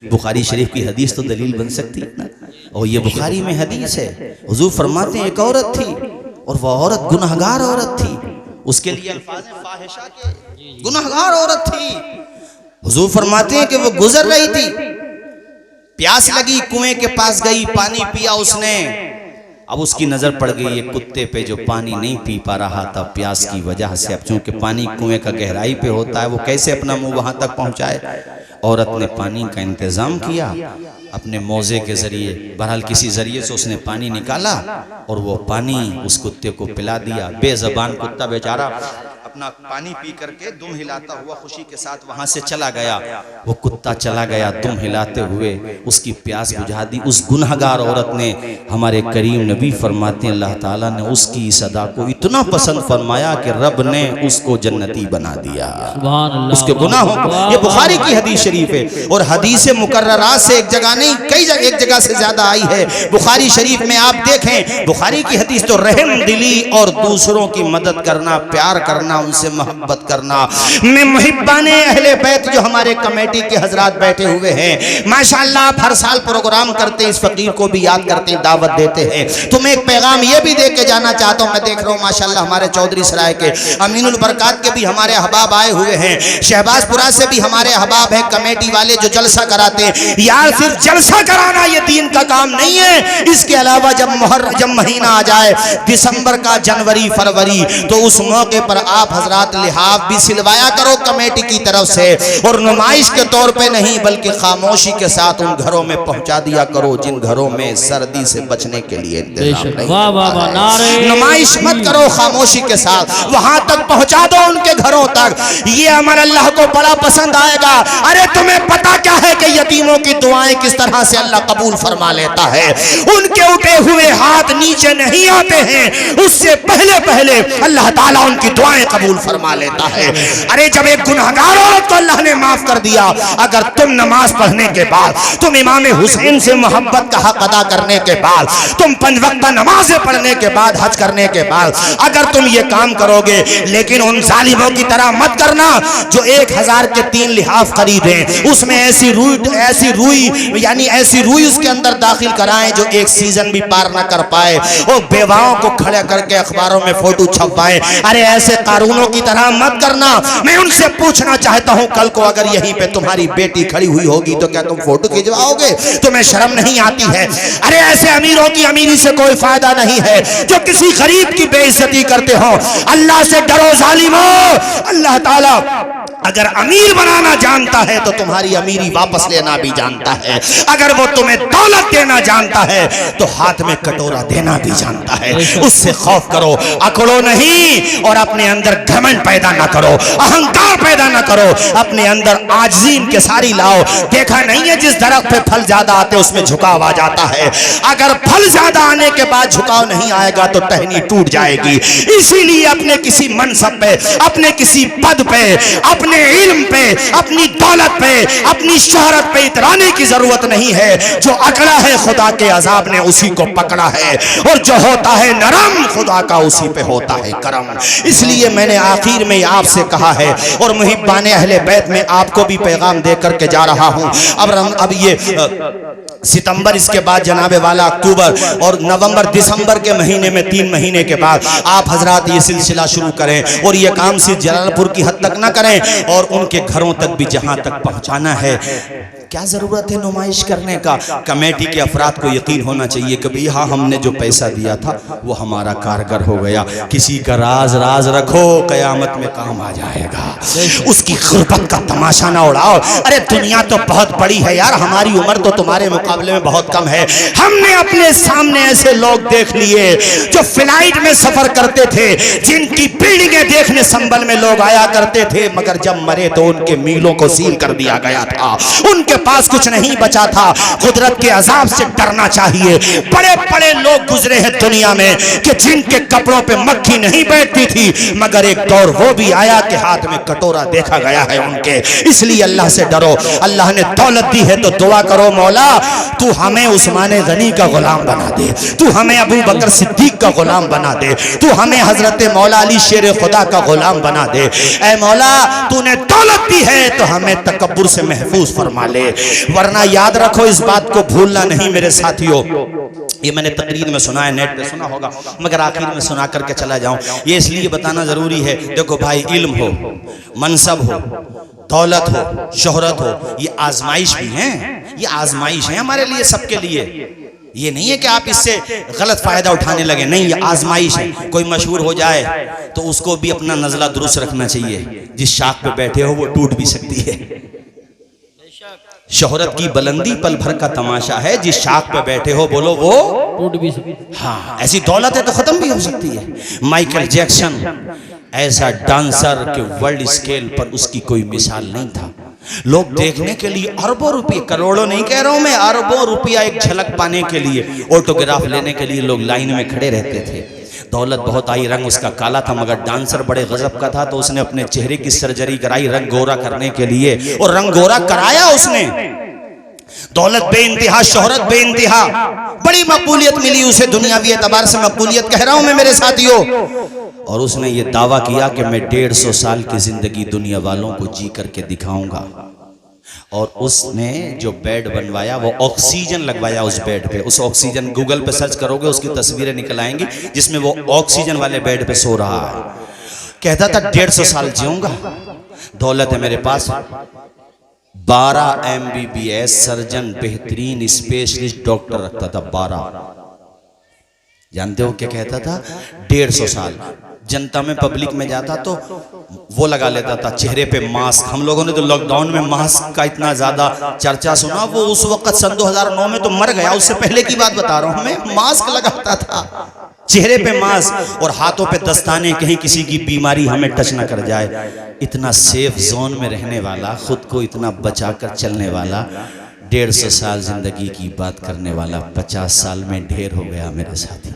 बुखारी शरीफ की हदीस तो दलील बन सकती है ना। और ये बुखारी में हदीस है, हुजूर फरमाते हैं एक औरत थी और वह औरत गुनहगार औरत थी, उसके लिए अल्फाज़ फाहिशा के, गुनहगार औरत थी। हुजूर फरमाते हैं कि वो गुजर रही थी, प्यास लगी, कुएं के पास गई, पानी पिया उसने। अब उसकी नजर पड़ गई एक कुत्ते पे जो पानी नहीं पी पा रहा था प्यास की वजह से। अब चूंकि पानी कुएं का गहराई पे होता है, वो कैसे अपना मुंह वहां तक पहुंचाए। औरत ने पानी का इंतजाम किया अपने मोजे के जरिए, बहरहाल किसी जरिए से उसने पानी निकाला और वो पानी उस कुत्ते को पिला दिया। बेजबान कुत्ता बेचारा अपना पानी पी करके दुम हिलाता हुआ खुशी के साथ वहां से चला गया। वो कुत्ता चला गया दुम हिलाते हुए, उसकी प्यास बुझा दी उस गुनहगार औरत ने। हमारे करीम नबी फरमाते हैं अल्लाह ताला ने उसकी इस अदा को इतना पसंद फरमाया कि रब ने उसको जन्नती बना दिया उसके गुनाहों को। ये बुखारी की हदीस शरीफ है और हदीस मुकर्ररा से एक जगह नहीं, कई जगह, एक जगह से ज्यादा आई है बुखारी शरीफ में। आप देखें बुखारी की हदीस तो रहम दिली और दूसरों की मदद करना, प्यार करना, उनसे मोहब्बत करना। मैं मुहिब्बाने अहले बैत जो हमारे कमेटी के हजरात बैठे हुए हैं माशाअल्लाह, आप हर साल प्रोग्राम करते हैं, इस फकीर को भी याद करते हैं, दावत देते हैं। तो मैं एक पैगाम ये भी दे के जाना चाहता हूँ। मैं देख रहा हूँ माशाअल्लाह हमारे चौधरी सराय के अमीनुल बरकात के भी हमारे अहबाब आए हुए हैं, शहबाजपुरा से भी हमारे अहबाब हैं, कमेटी वाले जो जलसा कराते हैं। यार सिर्फ जलसा कराना ये दीन का काम नहीं है, इसके अलावा जब मुहर्रम महीना आ जाए, दिसंबर का, जनवरी फरवरी, तो उस मौके पर आप हजरात लिहाफ भी सिलवाया करो कमेटी की तरफ से, और नुमाइश के तौर पे नहीं बल्कि खामोशी के साथ उन घरों में पहुंचा दिया करो जिन घरों में सर्दी से बचने के लिए इंतजाम नहीं। नुमाइश मत करो, खामोशी के साथ वहां तक पहुंचा दो उनके घरों तक। ये अमर अल्लाह को बड़ा पसंद आएगा। अरे तुम्हें पता क्या है कि यतीमों की दुआएं किस तरह से अल्लाह कबूल फरमा लेता है? उनके उठे हुए हाथ नीचे नहीं आते हैं, उससे पहले पहले अल्लाह ताला उनकी दुआएं कबूल फरमा लेता है। अरे जब एक गुनहगार औरत को अल्लाह ने माफ कर दिया, अगर तुम नमाज पढ़ने के बाद, तुम इमाम हुसैन से मोहब्बत का हक अदा करने के बाद, तुम 5 वक्त नमाजें पढ़ने के बाद, हज करने के बाद अगर तुम ये काम करोगे, लेकिन उन जालिमों की तरह मत करना जो 1000 के 3 लिहाफ खरीदे, उसमें ऐसी रुई यानी ऐसी रुई उसके अंदर दाखिल कराएं जो एक सीजन भी पार ना कर पाए, और बेवाओं को खड़े करके अखबारों में फोटो छपवाएं। अरे ऐसे कारूनों की तरह मत करना। मैं उनसे पूछना चाहता हूं, कल को अगर यहीं पे तुम्हारी बेटी खड़ी हुई होगी तो क्या तुम फोटो खिंचवाओगे? तुम्हें शर्म नहीं आती है? अरे ऐसे अमीरों की अमीरी से कोई फायदा नहीं है जो किसी गरीब की बेइज्जती करते हो। अल्लाह से डरो जालिमों। अल्लाह ताला अगर अमीर बनाना जानता है तो तुम्हारी अमीरी वापस लेना भी जानता है। अगर वो तुम्हें दौलत देना जानता है तो हाथ में कटोरा देना भी जानता है। उससे खौफ करो, अकड़ो नहीं, और अपने अंदर घमंड पैदा ना करो, अहंकार पैदा ना करो, अपने अंदर आजिज़ी इंकिसारी लाओ। देखा नहीं है जिस दरख्त पे फल ज्यादा आते उसमें झुकाव आ जाता है, अगर फल ज्यादा आने के बाद झुकाव नहीं आएगा तो टहनी टूट जाएगी। इसीलिए अपने किसी मनसब पे, अपने किसी पद पे, अपने इल्म पे, अपनी दौलत पे, अपनी शोहरत पे इतराने की जरूरत नहीं है। जो अकड़ा है खुदा के अजाब ने उसी को पकड़ा है, और जो होता है नरम खुदा का उसी पे होता है करम। इसलिए मैंने आखिर में आपसे कहा है, और मुहिब्बाने अहले बैत में आपको भी पैगाम दे करके जा रहा हूं। अब ये सितंबर, इसके बाद जनाबे वाला अक्टूबर, और नवंबर दिसंबर के महीने में 3 महीने के बाद आप हजरात ये सिलसिला शुरू करें, और ये काम सिर्फ जलालपुर की हद तक ना करें, और उनके घरों तक भी जहां तक पहुंचाना है। क्या जरूरत है नुमाइश करने का? कमेटी के अफराद को यकीन होना चाहिए कि भाई हाँ, हमने जो पैसा दिया था वो हमारा कारगर हो गया। किसी का राज रखो, कयामत में काम आ जाएगा। उसकी गुर्बत का तमाशा ना उड़ाओ। अरे दुनिया तो बहुत बड़ी है यार, हमारी उम्र तो तुम्हारे मुकाबले में बहुत कम है। हमने अपने सामने ऐसे लोग देख लिए जो फ्लाइट में सफर करते थे, जिनकी बिल्डिंगें देखने संभल में लोग आया करते थे, मगर जब मरे तो उनके मीलों को सील कर दिया गया था, उनके पास कुछ नहीं बचा था। कुदरत के अजाब से डरना चाहिए। बड़े बड़े लोग गुजरे हैं दुनिया में कि जिनके कपड़ों पे मक्खी नहीं बैठती थी, मगर एक दौर वो भी आया कि हाथ में कटोरा देखा गया है उनके। इसलिए अल्लाह से डरो। अल्लाह ने दौलत दी है तो दुआ करो, मौला तू हमें उस्मान गनी का गुलाम बना दे, तू हमें अबू बकर सिद्दीक का गुलाम बना दे, तू हमें हजरत मौला अली शेर खुदा का गुलाम बना दे। ऐ मौला तूने दौलत दी है तो हमें तकब्बुर से महफूज फरमा ले, वरना याद रखो इस बात को भूलना नहीं मेरे साथियों। ये मैंने तकरीर में सुना है, नेट पे सुना होगा, मगर आखिर में सुना करके चला जाऊं, ये इसलिए बताना जरूरी है। देखो भाई, इल्म हो, मनसब हो, दौलत हो, शोहरत हो, ये आजमाइश भी है, ये आजमाइश है हमारे लिए, सबके लिए। ये नहीं है कि आप इससे गलत फायदा उठाने लगे, नहीं, ये आजमाइश है। कोई मशहूर हो जाए तो उसको भी अपना नजला दुरुस्त रखना चाहिए, जिस शाख पे बैठे हो वो टूट भी सकती है। शोहरत की बुलंदी पल भर का तमाशा है, जिस शाख पे बैठे हो बोलो वो टूट भी सकती है। हाँ, ऐसी दौलत है तो खत्म भी हो सकती है। माइकल जैक्सन ऐसा डांसर के वर्ल्ड स्केल पर उसकी कोई मिसाल नहीं था। लोग देखने के लिए अरबों रुपए, करोड़ों नहीं कह रहा हूं मैं, अरबों रुपया एक झलक पाने के लिए, ऑटोग्राफ लेने के लिए लोग लाइन में खड़े रहते थे। दौलत बहुत आई, रंग उसका काला था, मगर डांसर बड़े गजब का था, तो उसने अपने चेहरे की सर्जरी कराई रंग गोरा करने के लिए, और रंग गोरा कराया उसने। दौलत बेइंतहा, शोहरत बेइंतहा, बड़ी मकबूलियत मिली उसे, दुनियावी एतबार से मकबूलियत कह रहा हूं मैं मेरे साथियों। और उसने ये दावा किया कि मैं 150 साल की जिंदगी दुनिया वालों को जी करके दिखाऊंगा। और उसने जो बेड बनवाया वो ऑक्सीजन लगवाया उस बेड पे। उस ऑक्सीजन, गूगल पे सर्च करोगे उसकी तस्वीरें निकल आएंगी, जिसमें वो ऑक्सीजन वाले बेड पे सो रहा है। कहता था 150 साल जीऊंगा, दौलत है मेरे पास। 12 MBBS सर्जन, बेहतरीन स्पेशलिस्ट डॉक्टर रखता था, 12। जानते हो क्या कहता था? 150 साल। जनता में, पब्लिक में जाता तो वो लगा लेता था चेहरे पे मास्क। हम लोगों ने तो लॉकडाउन में मास्क का इतना ज्यादा चर्चा सुना, वो उस वक्त सन 2009 में तो मर गया, उससे पहले की बात बता रहा हूं मैं। मास्क लगाता था, चेहरे पे मास्क और हाथों पे दस्ताने, कहीं किसी की बीमारी हमें टच ना कर जाए। इतना सेफ जोन में रहने वाला, खुद को इतना बचा कर चलने वाला, 150 साल जिंदगी की बात करने वाला 50 साल में ढेर हो गया मेरे साथी।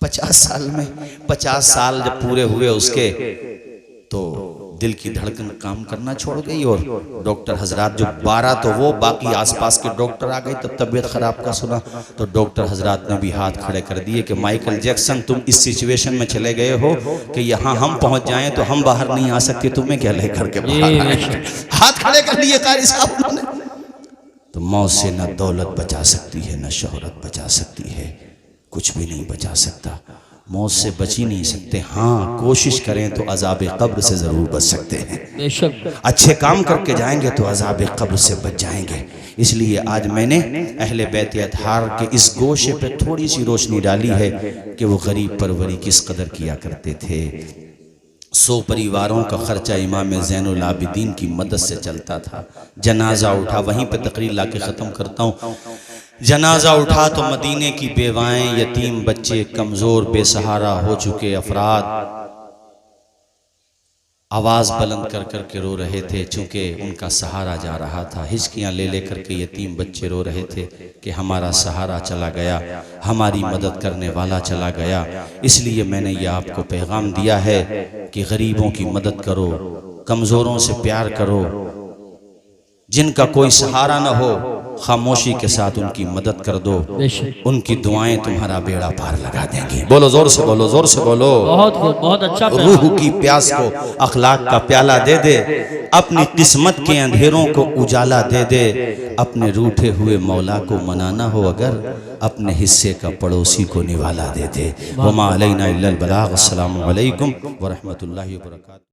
50 साल में, 50 साल जब पूरे हुए उसके, तो दिल की धड़कन काम करना छोड़ गई। और डॉक्टर हजरात जो 12 तो वो, बाकी आसपास के डॉक्टर आ गए। तब तबीयत खराब का सुना तो डॉक्टर हजरात ने भी हाथ खड़े कर दिए कि माइकल जैक्सन तुम इस सिचुएशन में चले गए हो कि यहाँ हम पहुंच जाएं तो हम बाहर नहीं आ सकते, तुम्हें क्या लेकर के बाहर आए? हाथ खड़े कर लिए कारी साहब उन्होंने। तो मौत से न दौलत बचा सकती है, न शोहरत बचा सकती है, कुछ भी नहीं बचा सकता। मौत से बच ही नहीं सकते। हाँ, कोशिश करें तो अज़ाब कब्र से जरूर बच सकते हैं। अच्छे काम करके जाएंगे तो अज़ाब कब्र से बच जाएंगे। इसलिए आज मैंने अहले बैत अतहार के इस गोशे पे थोड़ी सी रोशनी डाली है कि वो गरीब परवरी किस कदर किया करते थे। 100 परिवारों का खर्चा इमाम ज़ैनुल आबिदीन की मदद से चलता था। जनाजा उठा, वहीं पे तकरीर ला के ख़त्म करता हूँ। जनाजा उठा तो मदीने की बेवाएं, यतीम बच्चे, कमज़ोर बेसहारा हो चुके अफराद आवाज़ बुलंद कर कर के रो रहे थे, चूँकि उनका सहारा जा रहा था। हिचकियाँ ले ले कर के यतीम बच्चे रो रहे थे कि हमारा सहारा चला गया, हमारी मदद करने वाला चला गया। इसलिए मैंने ये आपको पैगाम दिया है कि गरीबों की मदद करो, कमज़ोरों से प्यार करो, जिनका कोई सहारा न हो खामोशी के साथ उनकी मदद कर दो। उनकी दुआएं तुम्हारा बेड़ा पार लगा देंगी। बोलो जोर से, बोलो जोर से, बोलो। बहुत अच्छा। रूह की प्यास को अखलाक का प्याला दे दे, अपनी किस्मत के अंधेरों को उजाला दे दे। अपने रूठे हुए मौला को मनाना हो अगर, अपने हिस्से का पड़ोसी को निवाला दे दे। वमा अलैना इल्लल बलाग। अस्सलामु अलैकुम व रहमतुल्लाहि व बरकातहू।